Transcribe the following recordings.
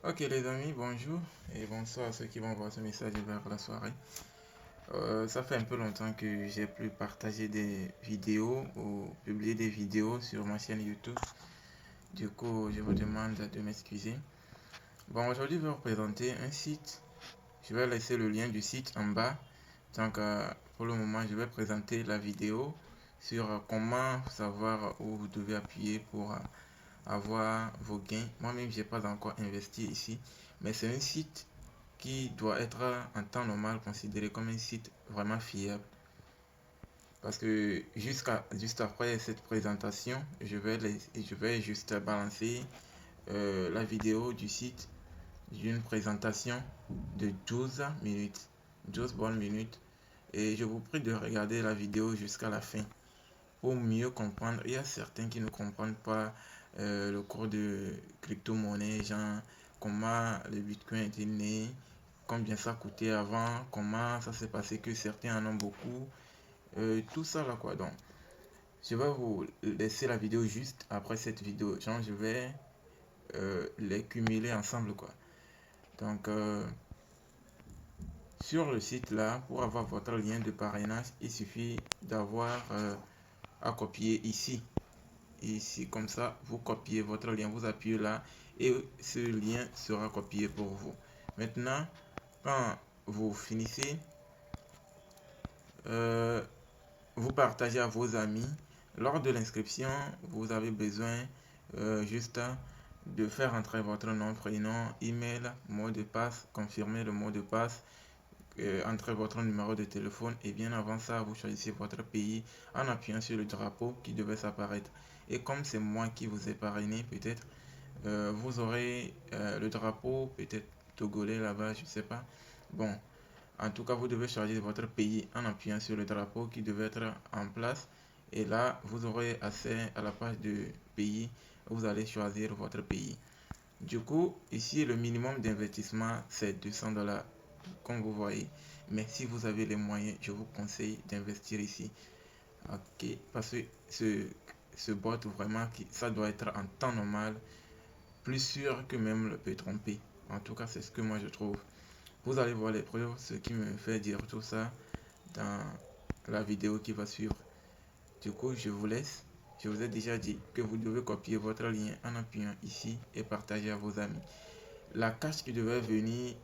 Ok les amis, bonjour et bonsoir à ceux qui vont voir ce message vers la soirée. Ça fait un peu longtemps que j'ai pu partager des vidéos ou publier des vidéos sur ma chaîne YouTube. Du coup, je vous demande de m'excuser. Bon, aujourd'hui, je vais vous présenter un site. Je vais laisser le lien du site en bas. Donc, pour le moment, je vais présenter la vidéo sur comment savoir où vous devez appuyer pour avoir vos gains. Moi-même, j'ai pas encore investi ici, mais c'est un site qui doit être en temps normal considéré comme un site vraiment fiable. Parce que juste après cette présentation, je vais juste balancer la vidéo du site d'une présentation de 12 minutes, 12 bonnes minutes. Et je vous prie de regarder la vidéo jusqu'à la fin pour mieux comprendre. Il y a certains qui ne comprennent pas le cours de crypto-monnaie, genre comment le Bitcoin était né, combien ça coûtait avant, comment ça s'est passé que certains en ont beaucoup, tout ça là quoi. Donc, je vais vous laisser la vidéo juste après cette vidéo. Genre, je vais les cumuler ensemble quoi. Donc, sur le site là, pour avoir votre lien de parrainage, il suffit d'avoir à copier ici. Ici, comme ça, vous copiez votre lien, vous appuyez là et ce lien sera copié pour vous. Maintenant, quand vous finissez, vous partagez à vos amis. Lors de l'inscription, vous avez besoin juste de faire entrer votre nom, prénom, email, mot de passe, confirmer le mot de passe, entrez votre numéro de téléphone et bien avant ça, vous choisissez votre pays en appuyant sur le drapeau qui devait s'apparaître. Et comme c'est moi qui vous ai parrainé, peut-être vous aurez le drapeau, peut-être togolais là-bas, je sais pas. Bon, en tout cas, vous devez choisir votre pays en appuyant sur le drapeau qui devait être en place. Et là, vous aurez accès à la page de pays. Vous allez choisir votre pays. Du coup, ici, le minimum d'investissement, c'est 200 $, comme vous voyez. Mais si vous avez les moyens, je vous conseille d'investir ici. Ok, parce que ce bot, vraiment, ça doit être en temps normal, plus sûr que même le P3P. En tout cas, c'est ce que moi je trouve. Vous allez voir les preuves, ce qui me fait dire tout ça dans la vidéo qui va suivre. Du coup, je vous laisse. Je vous ai déjà dit que vous devez copier votre lien en appuyant ici et partager à vos amis. La cache qui devait venir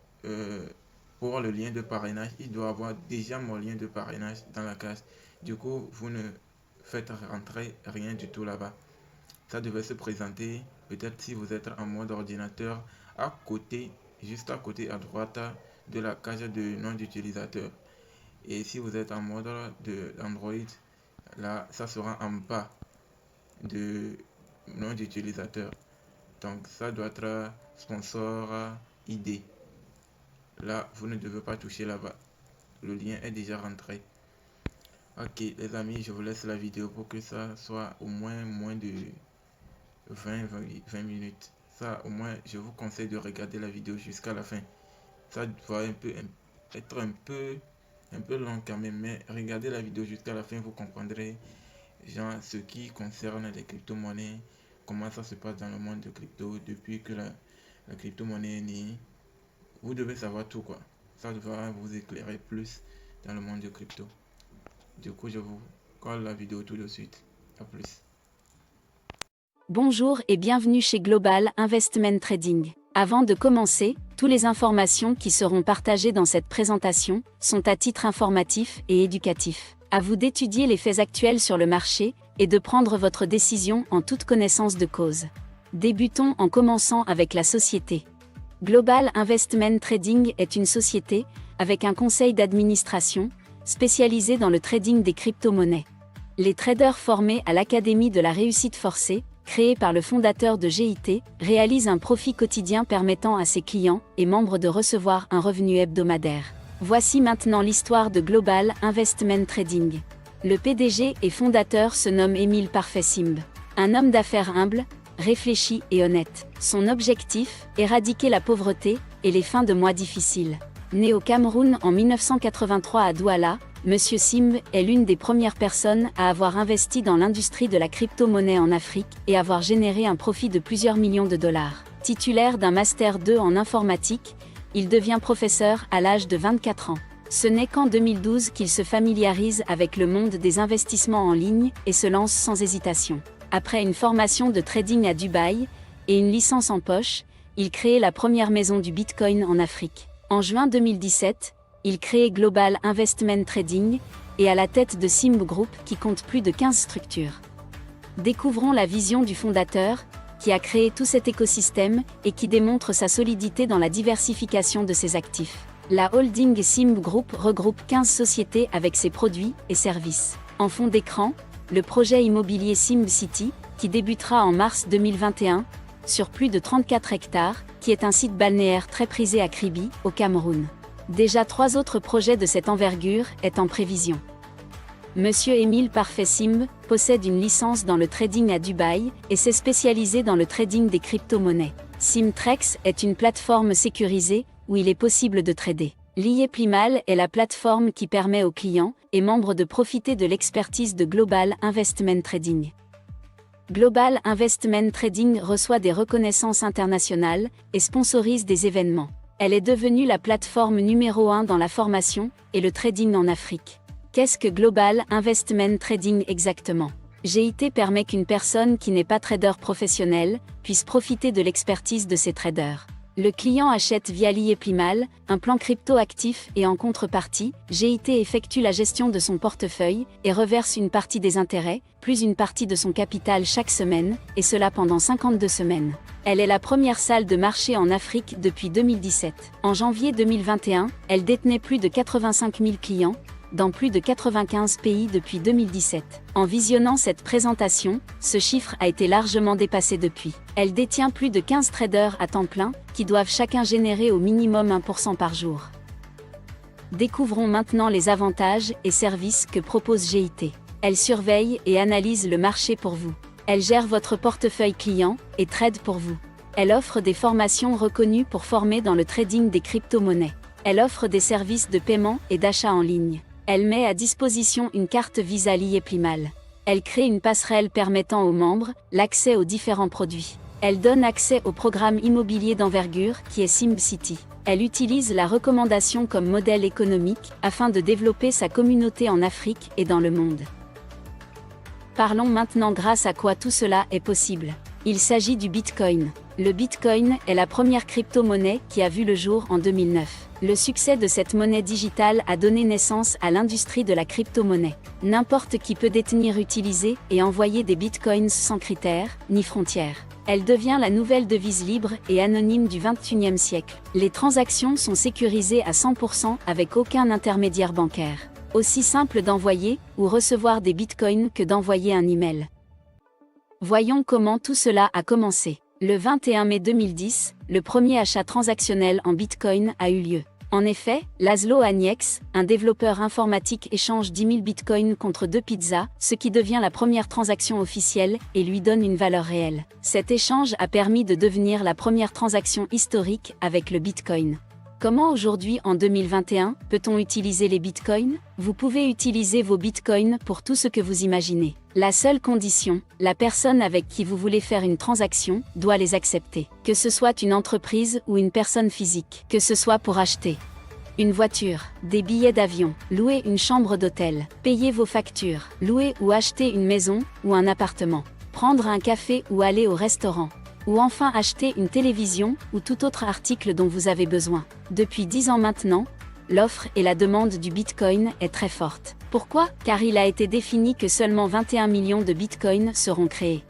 pour le lien de parrainage, il doit avoir déjà mon lien de parrainage dans la cache. Du coup, vous ne faites rentrer rien du tout là-bas. Ça devait se présenter, peut-être si vous êtes en mode ordinateur, à côté, juste à côté à droite de la case de nom d'utilisateur. Et si vous êtes en mode Android, là, ça sera en bas de nom d'utilisateur. Donc, ça doit être sponsor ID. Là, vous ne devez pas toucher là-bas. Le lien est déjà rentré. Ok, les amis, je vous laisse la vidéo pour que ça soit au moins de 20 minutes. Ça, au moins, je vous conseille de regarder la vidéo jusqu'à la fin. Ça va être un peu long quand même, mais regardez la vidéo jusqu'à la fin, vous comprendrez genre ce qui concerne les crypto-monnaies, comment ça se passe dans le monde de crypto depuis que la crypto-monnaie est née. Vous devez savoir tout quoi. Ça va vous éclairer plus dans le monde de crypto. Du coup, je vous colle la vidéo tout de suite. À plus. Bonjour et bienvenue chez Global Investment Trading. Avant de commencer, toutes les informations qui seront partagées dans cette présentation sont à titre informatif et éducatif. À vous d'étudier les faits actuels sur le marché et de prendre votre décision en toute connaissance de cause. Débutons en commençant avec la société. Global Investment Trading est une société avec un conseil d'administration spécialisé dans le trading des crypto-monnaies. Les traders formés à l'Académie de la réussite forcée, créée par le fondateur de GIT, réalisent un profit quotidien permettant à ses clients et membres de recevoir un revenu hebdomadaire. Voici maintenant l'histoire de Global Investment Trading. Le PDG et fondateur se nomme Émile Parfait Simb. Un homme d'affaires humble, réfléchi et honnête. Son objectif, éradiquer la pauvreté et les fins de mois difficiles. Né au Cameroun en 1983 à Douala, Monsieur Simb est l'une des premières personnes à avoir investi dans l'industrie de la crypto-monnaie en Afrique et avoir généré un profit de plusieurs millions de dollars. Titulaire d'un Master 2 en informatique, il devient professeur à l'âge de 24 ans. Ce n'est qu'en 2012 qu'il se familiarise avec le monde des investissements en ligne et se lance sans hésitation. Après une formation de trading à Dubaï et une licence en poche, il crée la première maison du Bitcoin en Afrique. En juin 2017, il crée Global Investment Trading et à la tête de Simb Group qui compte plus de 15 structures. Découvrons la vision du fondateur, qui a créé tout cet écosystème et qui démontre sa solidité dans la diversification de ses actifs. La holding Simb Group regroupe 15 sociétés avec ses produits et services. En fond d'écran, le projet immobilier Simb City, qui débutera en mars 2021, sur plus de 34 hectares, qui est un site balnéaire très prisé à Kribi, au Cameroun. Déjà 3 autres projets de cette envergure est en prévision. Monsieur Émile Parfait Simb possède une licence dans le trading à Dubaï et s'est spécialisé dans le trading des crypto-monnaies. Simtrex est une plateforme sécurisée où il est possible de trader. L'IEPlimal est la plateforme qui permet aux clients et membres de profiter de l'expertise de Global Investment Trading. Global Investment Trading reçoit des reconnaissances internationales et sponsorise des événements. Elle est devenue la plateforme numéro 1 dans la formation et le trading en Afrique. Qu'est-ce que Global Investment Trading exactement ? GIT permet qu'une personne qui n'est pas trader professionnel puisse profiter de l'expertise de ses traders. Le client achète via l'IEPlimal un plan crypto actif et en contrepartie, GIT effectue la gestion de son portefeuille et reverse une partie des intérêts, plus une partie de son capital chaque semaine, et cela pendant 52 semaines. Elle est la première salle de marché en Afrique depuis 2017. En janvier 2021, elle détenait plus de 85 000 clients, dans plus de 95 pays depuis 2017. En visionnant cette présentation, ce chiffre a été largement dépassé depuis. Elle détient plus de 15 traders à temps plein, qui doivent chacun générer au minimum 1% par jour. Découvrons maintenant les avantages et services que propose GIT. Elle surveille et analyse le marché pour vous. Elle gère votre portefeuille client et trade pour vous. Elle offre des formations reconnues pour former dans le trading des crypto-monnaies. Elle offre des services de paiement et d'achat en ligne. Elle met à disposition une carte Visa l'IEPlimal. Elle crée une passerelle permettant aux membres l'accès aux différents produits. Elle donne accès au programme immobilier d'envergure qui est Simb City. Elle utilise la recommandation comme modèle économique afin de développer sa communauté en Afrique et dans le monde. Parlons maintenant grâce à quoi tout cela est possible. Il s'agit du Bitcoin. Le Bitcoin est la première crypto-monnaie qui a vu le jour en 2009. Le succès de cette monnaie digitale a donné naissance à l'industrie de la crypto-monnaie. N'importe qui peut détenir, utiliser et envoyer des bitcoins sans critères, ni frontières. Elle devient la nouvelle devise libre et anonyme du XXIe siècle. Les transactions sont sécurisées à 100% avec aucun intermédiaire bancaire. Aussi simple d'envoyer ou recevoir des bitcoins que d'envoyer un email. Voyons comment tout cela a commencé. Le 21 mai 2010, le premier achat transactionnel en bitcoin a eu lieu. En effet, Laszlo Agnex, un développeur informatique, échange 10 000 bitcoins contre 2 pizzas, ce qui devient la première transaction officielle et lui donne une valeur réelle. Cet échange a permis de devenir la première transaction historique avec le bitcoin. Comment aujourd'hui, en 2021, peut-on utiliser les bitcoins ? Vous pouvez utiliser vos bitcoins pour tout ce que vous imaginez. La seule condition, la personne avec qui vous voulez faire une transaction doit les accepter. Que ce soit une entreprise ou une personne physique. Que ce soit pour acheter une voiture, des billets d'avion, louer une chambre d'hôtel, payer vos factures, louer ou acheter une maison ou un appartement, prendre un café ou aller au restaurant. Ou enfin acheter une télévision ou tout autre article dont vous avez besoin. Depuis 10 ans maintenant, l'offre et la demande du Bitcoin est très forte. Pourquoi ? Car il a été défini que seulement 21 millions de Bitcoins seront créés.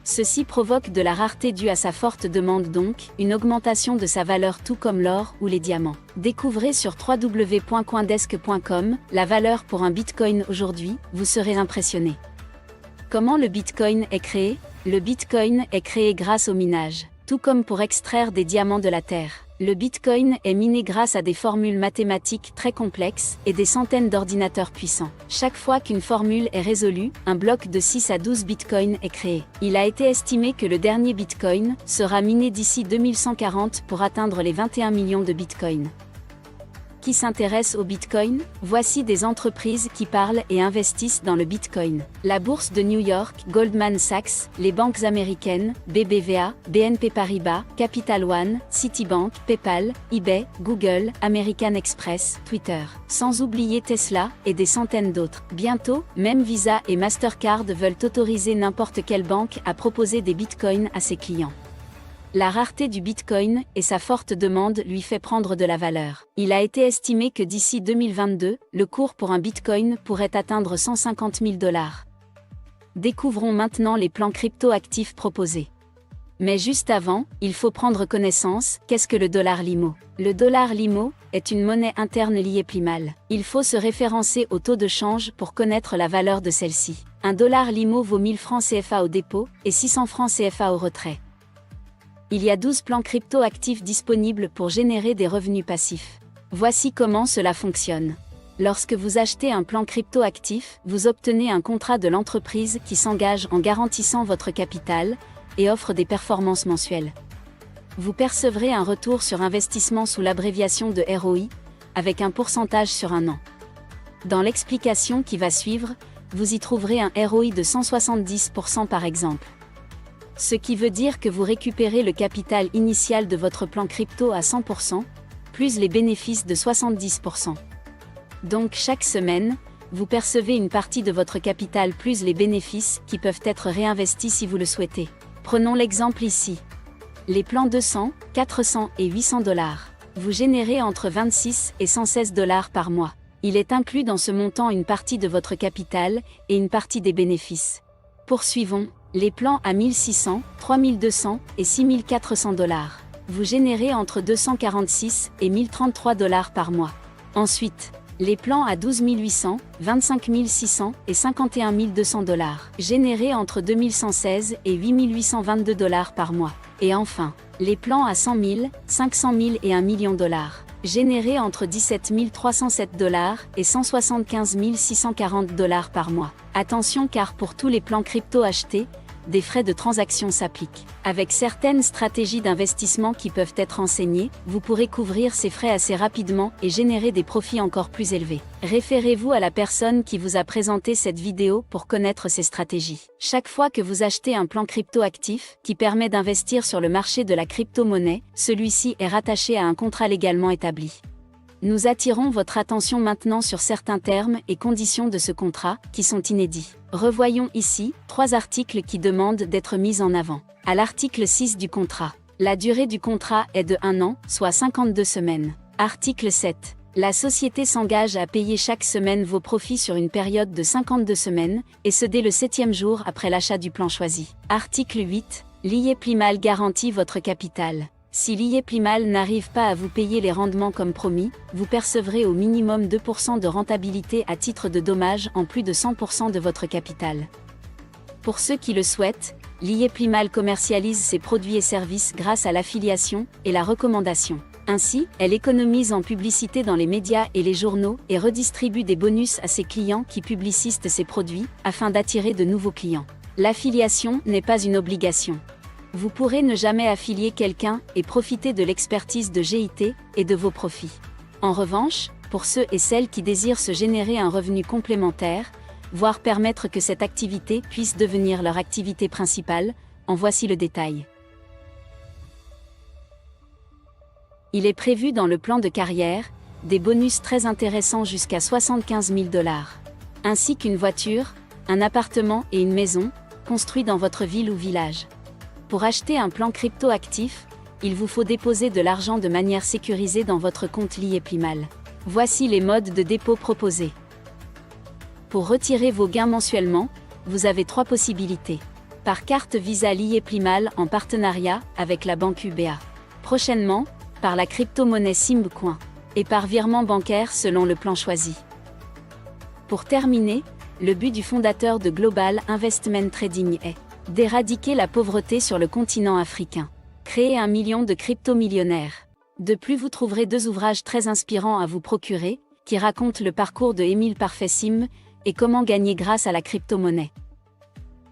Ceci provoque de la rareté due à sa forte demande, donc une augmentation de sa valeur, tout comme l'or ou les diamants. Découvrez sur www.coindesk.com la valeur pour un Bitcoin aujourd'hui, vous serez impressionné. Comment le Bitcoin est créé ? Le Bitcoin est créé grâce au minage. Tout comme pour extraire des diamants de la terre, le Bitcoin est miné grâce à des formules mathématiques très complexes et des centaines d'ordinateurs puissants. Chaque fois qu'une formule est résolue, un bloc de 6 à 12 Bitcoins est créé. Il a été estimé que le dernier Bitcoin sera miné d'ici 2140 pour atteindre les 21 millions de Bitcoins. Qui s'intéresse au Bitcoin? Voici des entreprises qui parlent et investissent dans le Bitcoin. La bourse de New York, Goldman Sachs, les banques américaines, BBVA, BNP Paribas, Capital One, Citibank, PayPal, eBay, Google, American Express, Twitter. Sans oublier Tesla et des centaines d'autres. Bientôt, même Visa et Mastercard veulent autoriser n'importe quelle banque à proposer des Bitcoins à ses clients. La rareté du Bitcoin et sa forte demande lui fait prendre de la valeur. Il a été estimé que d'ici 2022, le cours pour un Bitcoin pourrait atteindre 150 000 $. Découvrons maintenant les plans crypto-actifs proposés. Mais juste avant, il faut prendre connaissance, qu'est-ce que le dollar Limo? Le dollar Limo est une monnaie interne liée Plimal. Il faut se référencer au taux de change pour connaître la valeur de celle-ci. Un dollar Limo vaut 1000 francs CFA au dépôt et 600 francs CFA au retrait. Il y a 12 plans crypto-actifs disponibles pour générer des revenus passifs. Voici comment cela fonctionne. Lorsque vous achetez un plan crypto-actif, vous obtenez un contrat de l'entreprise qui s'engage en garantissant votre capital et offre des performances mensuelles. Vous percevrez un retour sur investissement sous l'abréviation de ROI, avec un pourcentage sur un an. Dans l'explication qui va suivre, vous y trouverez un ROI de 170% par exemple. Ce qui veut dire que vous récupérez le capital initial de votre plan crypto à 100%, plus les bénéfices de 70%. Donc chaque semaine, vous percevez une partie de votre capital plus les bénéfices qui peuvent être réinvestis si vous le souhaitez. Prenons l'exemple ici. Les plans 200, 400 et 800 $. Vous générez entre 26 et 116 $ par mois. Il est inclus dans ce montant une partie de votre capital et une partie des bénéfices. Poursuivons. Les plans à 1600, 3200 et 6400 $. Vous générez entre 246 et 1033 $ par mois. Ensuite, les plans à 12 800, 25 600 et 51 200 $. Générés entre 2116 et 8822 $ par mois. Et enfin, les plans à 100 000, 500 000 et 1 million $. Générés entre 17 307 $ et 175 640 $ par mois. Attention car pour tous les plans crypto achetés, des frais de transaction s'appliquent. Avec certaines stratégies d'investissement qui peuvent être enseignées, vous pourrez couvrir ces frais assez rapidement et générer des profits encore plus élevés. Référez-vous à la personne qui vous a présenté cette vidéo pour connaître ces stratégies. Chaque fois que vous achetez un plan crypto-actif qui permet d'investir sur le marché de la crypto-monnaie, celui-ci est rattaché à un contrat légalement établi. Nous attirons votre attention maintenant sur certains termes et conditions de ce contrat, qui sont inédits. Revoyons ici 3 articles qui demandent d'être mis en avant. À l'article 6 du contrat. La durée du contrat est de 1 an, soit 52 semaines. Article 7. La société s'engage à payer chaque semaine vos profits sur une période de 52 semaines, et ce dès le 7e jour après l'achat du plan choisi. Article 8. L'IE Plimal garantit votre capital. Si l'IE Plimal n'arrive pas à vous payer les rendements comme promis, vous percevrez au minimum 2% de rentabilité à titre de dommage en plus de 100% de votre capital. Pour ceux qui le souhaitent, l'IE Plimal commercialise ses produits et services grâce à l'affiliation et la recommandation. Ainsi, elle économise en publicité dans les médias et les journaux et redistribue des bonus à ses clients qui publicistent ses produits, afin d'attirer de nouveaux clients. L'affiliation n'est pas une obligation. Vous pourrez ne jamais affilier quelqu'un et profiter de l'expertise de GIT et de vos profits. En revanche, pour ceux et celles qui désirent se générer un revenu complémentaire, voire permettre que cette activité puisse devenir leur activité principale, en voici le détail. Il est prévu dans le plan de carrière, des bonus très intéressants jusqu'à 75 000 $, ainsi qu'une voiture, un appartement et une maison, construits dans votre ville ou village. Pour acheter un plan crypto-actif, il vous faut déposer de l'argent de manière sécurisée dans votre compte l'IE Plimal. Voici les modes de dépôt proposés. Pour retirer vos gains mensuellement, vous avez 3 possibilités. Par carte Visa l'IE Plimal en partenariat avec la banque UBA. Prochainement, par la crypto-monnaie Simbecoin. Et par virement bancaire selon le plan choisi. Pour terminer, le but du fondateur de Global Investment Trading est d'éradiquer la pauvreté sur le continent africain. Créer 1 million de crypto-millionnaires. De plus, vous trouverez 2 ouvrages très inspirants à vous procurer, qui racontent le parcours de Émile Parfait-Sim et comment gagner grâce à la crypto-monnaie.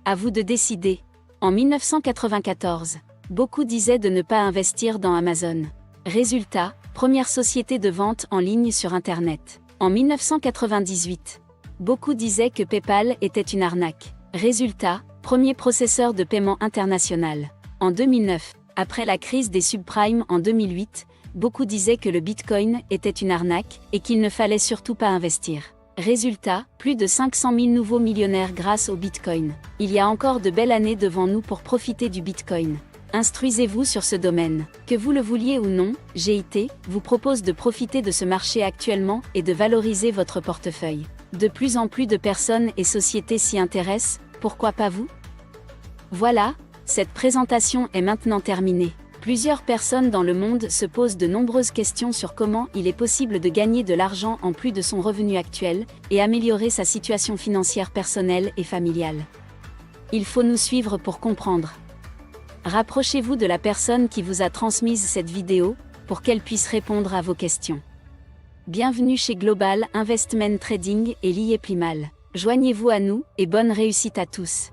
À vous de décider. En 1994, beaucoup disaient de ne pas investir dans Amazon. Résultat, première société de vente en ligne sur Internet. En 1998, beaucoup disaient que PayPal était une arnaque. Résultat, premier processeur de paiement international. En 2009, après la crise des subprimes en 2008, beaucoup disaient que le Bitcoin était une arnaque et qu'il ne fallait surtout pas investir. Résultat, plus de 500 000 nouveaux millionnaires grâce au Bitcoin. Il y a encore de belles années devant nous pour profiter du Bitcoin. Instruisez-vous sur ce domaine. Que vous le vouliez ou non, GIT vous propose de profiter de ce marché actuellement et de valoriser votre portefeuille. De plus en plus de personnes et sociétés s'y intéressent, pourquoi pas vous? Voilà, cette présentation est maintenant terminée. Plusieurs personnes dans le monde se posent de nombreuses questions sur comment il est possible de gagner de l'argent en plus de son revenu actuel et améliorer sa situation financière personnelle et familiale. Il faut nous suivre pour comprendre. Rapprochez-vous de la personne qui vous a transmise cette vidéo pour qu'elle puisse répondre à vos questions. Bienvenue chez Global Investment Trading et l'IE Plimal. Joignez-vous à nous et bonne réussite à tous.